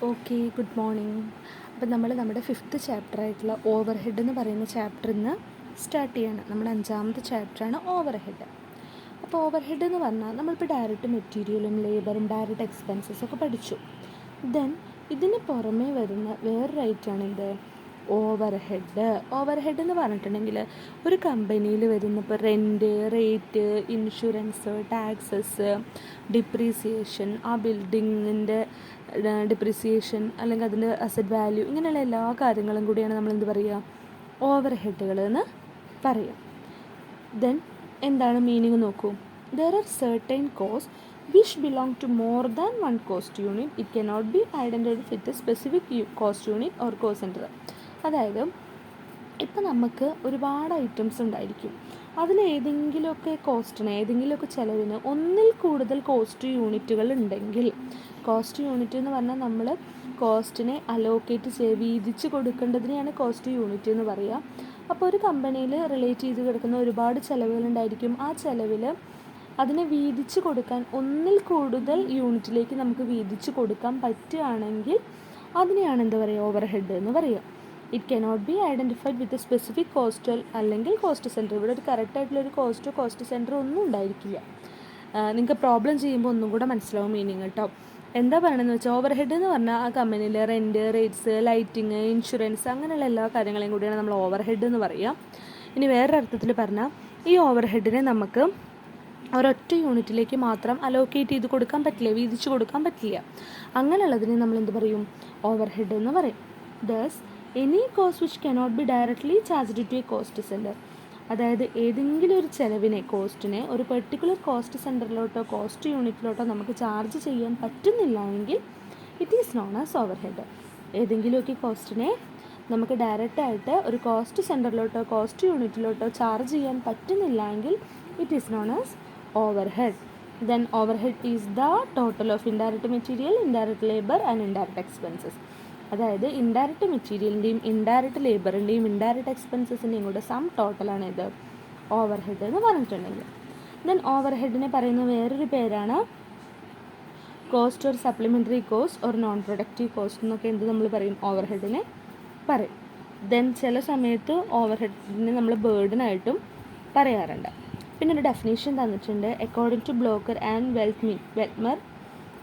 Okay, good morning. അപ്പം നമ്മൾ നമ്മുടെ 5th ചാപ്റ്ററായിട്ടുള്ള ഓവർ ഹെഡ് എന്ന് പറയുന്ന ചാപ്റ്ററിൽ നിന്ന് സ്റ്റാർട്ട് ചെയ്യണം. നമ്മുടെ 5ാമത്തെ ചാപ്റ്ററാണ് ഓവർ ഹെഡ്. അപ്പോൾ ഓവർ ഹെഡ് എന്ന് പറഞ്ഞാൽ നമ്മളിപ്പോൾ ഡയറക്റ്റ് മെറ്റീരിയലും ലേബറും ഡയറക്റ്റ് എക്സ്പെൻസസും ഒക്കെ പഠിച്ചു. ദെൻ ഇതിന് പുറമേ വരുന്ന വേറൊരു ഐറ്റമാണ് ഇത് ഓവർ ഹെഡ്. ഓവർ ഹെഡ് എന്ന് പറഞ്ഞിട്ടുണ്ടെങ്കിൽ ഒരു കമ്പനിയിൽ വരുന്ന ഇപ്പോൾ rent, rate, insurance, taxes, depreciation, ആ ബിൽഡിങ്ങിൻ്റെ ഡിപ്രീസിയേഷൻ അല്ലെങ്കിൽ അതിൻ്റെ അസറ്റ് വാല്യൂ, ഇങ്ങനെയുള്ള എല്ലാ കാര്യങ്ങളും കൂടിയാണ് നമ്മൾ എന്ത് പറയുക, ഓവർ ഹെഡുകൾ എന്ന് പറയും. ദെൻ എന്താണ് മീനിങ് നോക്കൂ. There are certain cost which belong to more than one cost unit. It cannot be identified with a specific cost unit or cost center. അതായത് ഇപ്പം നമുക്ക് ഒരുപാട് ഐറ്റംസ് ഉണ്ടായിരിക്കും. അതിലേതെങ്കിലുമൊക്കെ കോസ്റ്റിന്, ഏതെങ്കിലുമൊക്കെ ചിലവിന് ഒന്നിൽ കൂടുതൽ കോസ്റ്റ് യൂണിറ്റുകൾ ഉണ്ടെങ്കിൽ, കോസ്റ്റ് യൂണിറ്റ് എന്ന് പറഞ്ഞാൽ നമ്മൾ കോസ്റ്റിനെ അലോക്കേറ്റ് വീതിച്ച് കൊടുക്കേണ്ടതിനെയാണ് കോസ്റ്റ് യൂണിറ്റ് എന്ന് പറയുക. അപ്പോൾ ഒരു കമ്പനിയിൽ റിലേറ്റ് ചെയ്ത് കിടക്കുന്ന ഒരുപാട് ചിലവുകളുണ്ടായിരിക്കും. ആ ചിലവിൽ അതിനെ വീതിച്ച് കൊടുക്കാൻ ഒന്നിൽ കൂടുതൽ യൂണിറ്റിലേക്ക് നമുക്ക് വീതിച്ച് കൊടുക്കാൻ പറ്റുകയാണെങ്കിൽ അതിനെയാണ് എന്താ പറയുക, ഓവർ ഹെഡ് എന്ന് പറയുക. It cannot be identified with a specific coastal അല്ലെങ്കിൽ കോസ്റ്റ് സെൻറ്റർ. ഇവിടെ ഒരു കറക്റ്റായിട്ടുള്ളൊരു കോസ്റ്റ് സെൻറ്റർ ഒന്നും ഉണ്ടായിരിക്കില്ല. നിങ്ങൾക്ക് പ്രോബ്ലം ചെയ്യുമ്പോൾ ഒന്നും കൂടെ മനസ്സിലാവും മീനിങ് കേട്ടോ. എന്താ പറയണമെന്ന് വെച്ചാൽ ഓവർ ഹെഡ് എന്ന് പറഞ്ഞാൽ ആ കമ്പനിയിൽ റെൻറ്റ്, റേറ്റ്സ്, ലൈറ്റിങ്, ഇൻഷുറൻസ്, അങ്ങനെയുള്ള എല്ലാ കാര്യങ്ങളെയും കൂടിയാണ് നമ്മൾ ഓവർ ഹെഡ് എന്ന് പറയുക. ഇനി വേറൊരു അർത്ഥത്തിൽ പറഞ്ഞാൽ ഈ ഓവർ ഹെഡിനെ നമുക്ക് ഒരൊറ്റ യൂണിറ്റിലേക്ക് മാത്രം അലോക്കേറ്റ് ചെയ്ത് കൊടുക്കാൻ പറ്റില്ല, വീതിച്ച് കൊടുക്കാൻ പറ്റില്ല. അങ്ങനെയുള്ളതിനെ നമ്മൾ എന്ത് പറയും, ഓവർ ഹെഡ് എന്ന് പറയും. Thus any cost which cannot be directly charged to a cost centre. അതായത് ഏതെങ്കിലും ഒരു ചിലവിനെ, കോസ്റ്റിനെ ഒരു പെർട്ടിക്കുലർ കോസ്റ്റ് സെൻറ്ററിലോട്ടോ കോസ്റ്റ് യൂണിറ്റിലോട്ടോ നമുക്ക് ചാർജ് ചെയ്യാൻ പറ്റുന്നില്ല എങ്കിൽ it is known as over head. ഏതെങ്കിലുമൊക്കെ കോസ്റ്റിനെ നമുക്ക് ഡയറക്റ്റായിട്ട് ഒരു കോസ്റ്റ് സെൻറ്ററിലോട്ടോ കോസ്റ്റ് യൂണിറ്റിലോട്ടോ ചാർജ് ചെയ്യാൻ പറ്റുന്നില്ല എങ്കിൽ it is known as overhead. Then overhead is the total of indirect material, indirect labor and indirect expenses. അതായത് ഇൻഡയറക്റ്റ് മെറ്റീരിയലിൻ്റെയും ഇൻഡയറക്റ്റ് ലേബറിൻ്റെയും ഇൻഡയറക്റ്റ് എക്സ്പെൻസസിൻ്റെയും കൂടെ സം ടോട്ടലാണ് ഇത് ഓവർ ഹെഡ് എന്ന് പറഞ്ഞിട്ടുണ്ടെങ്കിൽ. ദെൻ ഓവർ ഹെഡിനെ പറയുന്ന വേറൊരു പേരാണ് cost or supplementary cost or non productive cost എന്നൊക്കെ എന്ത് നമ്മൾ പറയും, ഓവർ ഹെഡിനെ പറയും. ദെൻ ചില സമയത്ത് ഓവർ ഹെഡിനെ നമ്മൾ ബേർഡനായിട്ടും പറയാറുണ്ട്. പിന്നെ ഒരു ഡെഫിനേഷൻ തന്നിട്ടുണ്ട്. According to Blocker and Weltmer,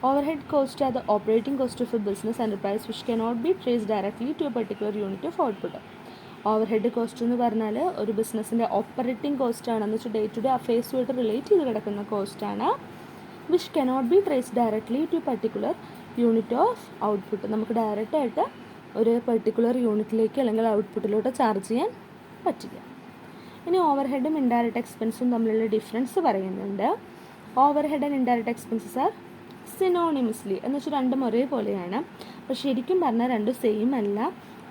overhead cost are the operating cost of a business enterprise which cannot be trace directly to a particular unit of output. Overhead cost എന്ന് പറഞ്ഞാൽ ഒരു ബിസിനസ്സിൻ്റെ operating കോസ്റ്റാണ്, എന്ന് വെച്ചാൽ day to day അഫയേഴ്സുമായിട്ട് relate ചെയ്ത് കിടക്കുന്ന കോസ്റ്റാണ്. Which cannot be trace directly to particular unit of output. നമുക്ക് ഡയറക്റ്റായിട്ട് ഒരു പെർട്ടിക്കുലർ യൂണിറ്റിലേക്ക് അല്ലെങ്കിൽ ഔട്ട്പുട്ടിലോട്ട് ചാർജ് ചെയ്യാൻ പറ്റില്ല. ഇനി ഓവർ ഹെഡും ഇൻഡയറക്റ്റ് എക്സ്പെൻസും തമ്മിലുള്ള ഡിഫറൻസ് പറയുന്നുണ്ട്. Overhead and indirect expenses are synonymously, എന്ന് വെച്ചാൽ രണ്ടും ഒരേപോലെയാണ്. പക്ഷേ ശരിക്കും പറഞ്ഞാൽ രണ്ടും സെയിം അല്ല.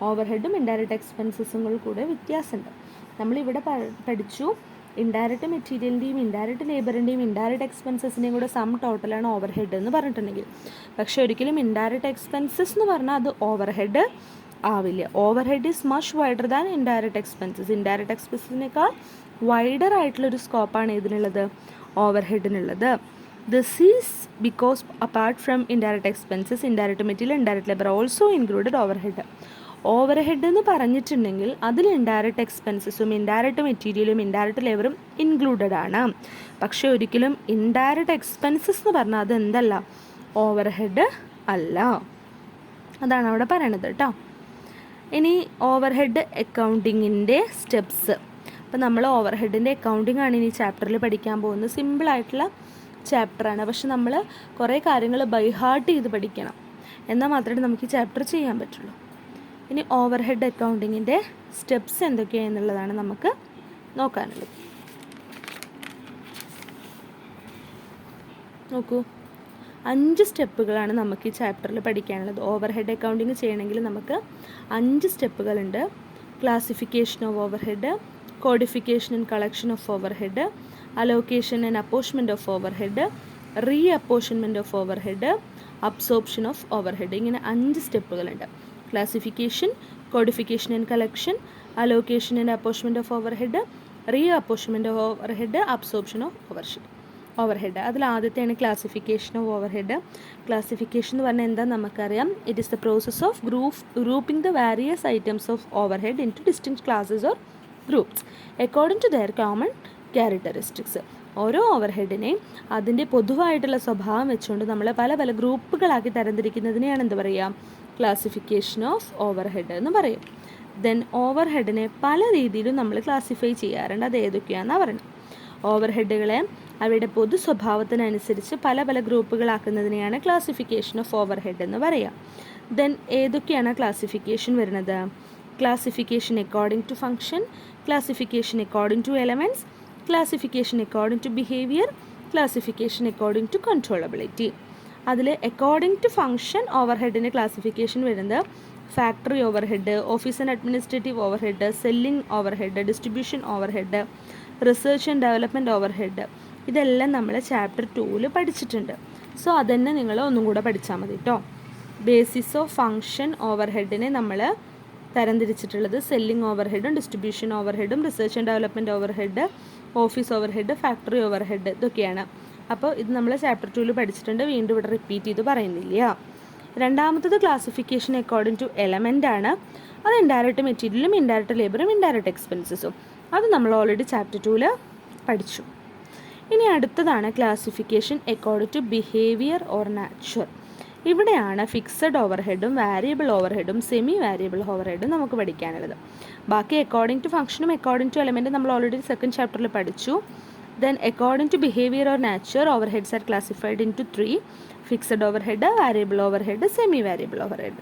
ഓവർ ഹെഡും ഇൻഡയറക്റ്റ് എക്സ്പെൻസസും കൂടെ വ്യത്യാസമുണ്ട്. നമ്മളിവിടെ പഠിച്ചു ഇൻഡയറക്റ്റ് മെറ്റീരിയലിൻ്റെയും ഇൻഡയറക്റ്റ് ലേബറിൻ്റെയും ഇൻഡയറക്റ്റ് എക്സ്പെൻസസിൻ്റെയും കൂടെ സം ടോട്ടലാണ് ഓവർ ഹെഡ് എന്ന് പറഞ്ഞിട്ടുണ്ടെങ്കിൽ. പക്ഷേ ഒരിക്കലും ഇൻഡയറക്റ്റ് എക്സ്പെൻസസ് എന്ന് പറഞ്ഞാൽ അത് ഓവർ ഹെഡ് ആവില്ല. Overhead is much wider than indirect expenses. Indirect എക്സ്പെൻസസിനേക്കാൾ വൈഡർ ആയിട്ടുള്ളൊരു സ്കോപ്പാണ് ഇതിനുള്ളത്, ഓവർ ഹെഡിനുള്ളത്. This is because apart from indirect expenses, indirect material, indirect labour also included overhead. Over head എന്ന് പറഞ്ഞിട്ടുണ്ടെങ്കിൽ അതിൽ ഇൻഡയറക്റ്റ് എക്സ്പെൻസസും ഇൻഡയറക്റ്റ് മെറ്റീരിയലും ഇൻഡയറക്റ്റ് ലേബറും ഇൻക്ലൂഡഡ് ആണ്. പക്ഷേ ഒരിക്കലും ഇൻഡയറക്റ്റ് എക്സ്പെൻസസ് എന്ന് പറഞ്ഞാൽ അത് എന്തല്ല, ഓവർ ഹെഡ് അല്ല. അതാണ് അവിടെ പറയണത് കേട്ടോ. ഇനി ഓവർ ഹെഡ് അക്കൗണ്ടിങ്ങിൻ്റെ സ്റ്റെപ്സ്. അപ്പോൾ നമ്മൾ ഓവർ ഹെഡിൻ്റെ അക്കൗണ്ടിങ് ആണ് ഇനി ചാപ്റ്ററിൽ പഠിക്കാൻ പോകുന്നത്. സിമ്പിളായിട്ടുള്ള ചാപ്റ്ററാണ്, പക്ഷെ നമ്മൾ കുറേ കാര്യങ്ങൾ ബൈ ഹാർട്ട് ചെയ്ത് പഠിക്കണം, എന്നാൽ മാത്രമേ നമുക്ക് ഈ ചാപ്റ്റർ ചെയ്യാൻ പറ്റുള്ളൂ. ഇനി ഓവർ ഹെഡ് അക്കൗണ്ടിങ്ങിൻ്റെ സ്റ്റെപ്സ് എന്തൊക്കെയാണെന്നുള്ളതാണ് നമുക്ക് നോക്കാനുള്ളത്. നോക്കൂ, 5 സ്റ്റെപ്പുകളാണ് നമുക്ക് ഈ ചാപ്റ്ററിൽ പഠിക്കാനുള്ളത്. ഓവർ ഹെഡ് അക്കൗണ്ടിങ് ചെയ്യണമെങ്കിൽ നമുക്ക് 5 സ്റ്റെപ്പുകളുണ്ട്. Classification of overhead, codification and collection of overhead, allocation and apportionment of overhead, reapportionment of overhead, absorption of overhead. ഇങ്ങനെ 5 സ്റ്റെപ്പുകളുണ്ട്. Classification, codification and collection, allocation and apportionment of overhead, reapportionment of overhead, absorption of overhead. Overhead. അതിൽ ആദ്യത്തെയാണ് classification of overhead. Classification എന്ന് പറഞ്ഞാൽ എന്താ നമുക്കറിയാം. It is the process of grouping the various items of overhead into distinct classes or groups according to their common characteristics. ഓരോ ഓവർഹെഡിനെയും അതിൻ്റെ പൊതുവായിട്ടുള്ള സ്വഭാവം വെച്ചുകൊണ്ട് നമ്മൾ പല പല ഗ്രൂപ്പുകളാക്കി തരംതിരിക്കുന്നതിനെയാണ് എന്ത് പറയുക, ക്ലാസിഫിക്കേഷൻ ഓഫ് ഓവർഹെഡ് എന്ന് പറയും. ദെൻ ഓവർഹെഡിനെ പല രീതിയിലും നമ്മൾ ക്ലാസിഫൈ ചെയ്യാറുണ്ട്. അത് ഏതൊക്കെയാണെന്നാണ് പറയുന്നത്. ഓവർഹെഡുകളെ അവയുടെ പൊതു സ്വഭാവത്തിനനുസരിച്ച് പല പല ഗ്രൂപ്പുകളാക്കുന്നതിനെയാണ് ക്ലാസിഫിക്കേഷൻ ഓഫ് ഓവർഹെഡ് എന്ന് പറയുക. ദെൻ ഏതൊക്കെയാണ് ക്ലാസിഫിക്കേഷൻ വരുന്നത്? Classification according to function, classification according to elements, classification according to behaviour, classification according to controllability. അതിൽ അക്കോർഡിംഗ് ടു ഫംഗ്ഷൻ ഓവർഹെഡിൻ്റെ ക്ലാസിഫിക്കേഷൻ വരുന്നത് factory overhead, office and administrative overhead, selling overhead, distribution overhead, research and development overhead. ഇതെല്ലാം നമ്മൾ chapter 2 പഠിച്ചിട്ടുണ്ട്. So അതന്നെ നിങ്ങൾ ഒന്നും കൂടെ പഠിച്ചാൽ മതി കേട്ടോ. ബേസിസ് ഓഫ് ഫംഗ്ഷൻ ഓവർഹെഡിനെ നമ്മൾ തരംതിരിച്ചിട്ടുള്ളത് സെല്ലിംഗ് ഓവർഹെഡും ഡിസ്ട്രിബ്യൂഷൻ ഓവർഹെഡും research and development overhead, office overhead, factory overhead, ഇതൊക്കെയാണ്. അപ്പോൾ ഇത് നമ്മൾ ചാപ്റ്റർ 2 പഠിച്ചിട്ടുണ്ട്. വീണ്ടും ഇവിടെ റിപ്പീറ്റ് ചെയ്ത് പറയുന്നില്ല. രണ്ടാമത്തത് ക്ലാസിഫിക്കേഷൻ അക്കോർഡിംഗ് ടു എലമെൻ്റ് ആണ്. അത് ഇൻഡയറക്റ്റ് മെറ്റീരിയലും ഇൻഡയറക്റ്റ് ലേബറും ഇൻഡയറക്റ്റ് എക്സ്പെൻസസും. അത് നമ്മൾ ഓൾറെഡി ചാപ്റ്റർ 2 പഠിച്ചു. ഇനി അടുത്തതാണ് classification according to behaviour or nature. ഇവിടെയാണ് ഫിക്സഡ് ഓവർഹെഡും വാരിയബിൾ ഓവർഹെഡും സെമി വാരിയബിൾ ഓവർഹെഡും നമുക്ക് പഠിക്കാനുള്ളത്. ബാക്കി അക്കോർഡിംഗ് ടു ഫംഗ്ഷനും അക്കോർഡിംഗ് ടു എലമെൻറ്റും നമ്മൾ ഓൾറെഡി സെക്കൻഡ് ചാപ്റ്ററിൽ പഠിച്ചു. Then according to behavior or nature, overheads are classified into 3: fixed overhead, variable overhead, semi variable overhead.